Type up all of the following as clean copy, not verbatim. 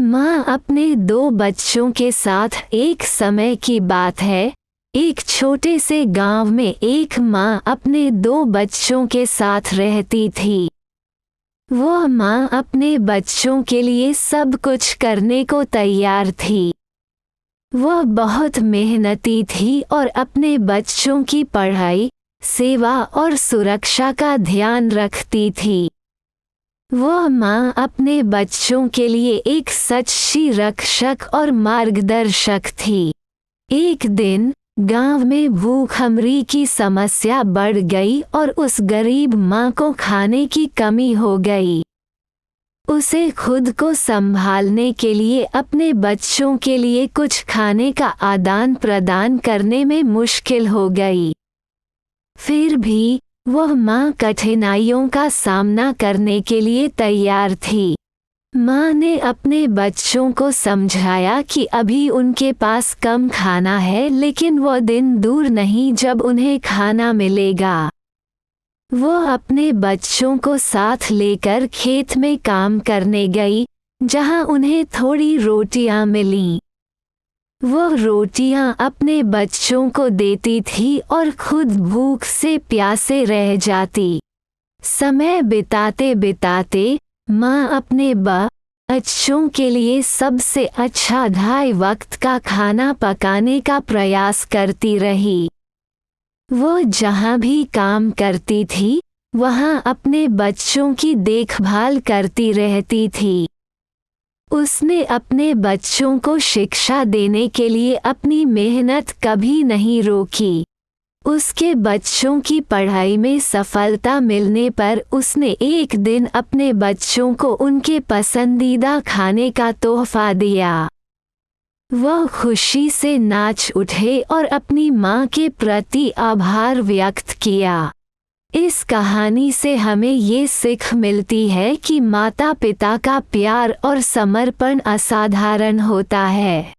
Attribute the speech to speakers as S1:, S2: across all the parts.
S1: माँ अपने 2 बच्चों के साथ एक समय की बात है। एक छोटे से गांव में एक माँ अपने 2 बच्चों के साथ रहती थी। वह माँ अपने बच्चों के लिए सब कुछ करने को तैयार थी। वह बहुत मेहनती थी और अपने बच्चों की पढ़ाई, सेवा और सुरक्षा का ध्यान रखती थी। वह माँ अपने बच्चों के लिए एक सच्ची रक्षक और मार्गदर्शक थी। एक दिन गांव में भूखमरी की समस्या बढ़ गई और उस गरीब माँ को खाने की कमी हो गई। उसे खुद को संभालने के लिए अपने बच्चों के लिए कुछ खाने का आदान प्रदान करने में मुश्किल हो गई। फिर भी वह माँ कठिनाइयों का सामना करने के लिए तैयार थी। माँ ने अपने बच्चों को समझाया कि अभी उनके पास कम खाना है, लेकिन वह दिन दूर नहीं जब उन्हें खाना मिलेगा। वह अपने बच्चों को साथ लेकर खेत में काम करने गई, जहाँ उन्हें थोड़ी रोटियां मिलीं। वह रोटियां अपने बच्चों को देती थी और खुद भूख से प्यासे रह जाती। समय बिताते बिताते माँ अपने बच्चों के लिए सबसे अच्छा 2.5 वक्त का खाना पकाने का प्रयास करती रही। वो जहाँ भी काम करती थी, वहाँ अपने बच्चों की देखभाल करती रहती थी। उसने अपने बच्चों को शिक्षा देने के लिए अपनी मेहनत कभी नहीं रोकी। उसके बच्चों की पढ़ाई में सफलता मिलने पर उसने एक दिन अपने बच्चों को उनके पसंदीदा खाने का तोहफा दिया। वह खुशी से नाच उठे और अपनी माँ के प्रति आभार व्यक्त किया। इस कहानी से हमें ये सीख मिलती है कि माता पिता का प्यार और समर्पण असाधारण होता है।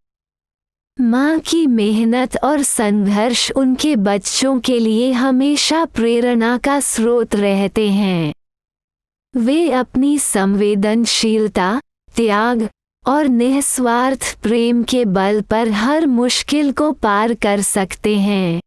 S1: माँ की मेहनत और संघर्ष उनके बच्चों के लिए हमेशा प्रेरणा का स्रोत रहते हैं। वे अपनी संवेदनशीलता, त्याग और निस्वार्थ प्रेम के बल पर हर मुश्किल को पार कर सकते हैं।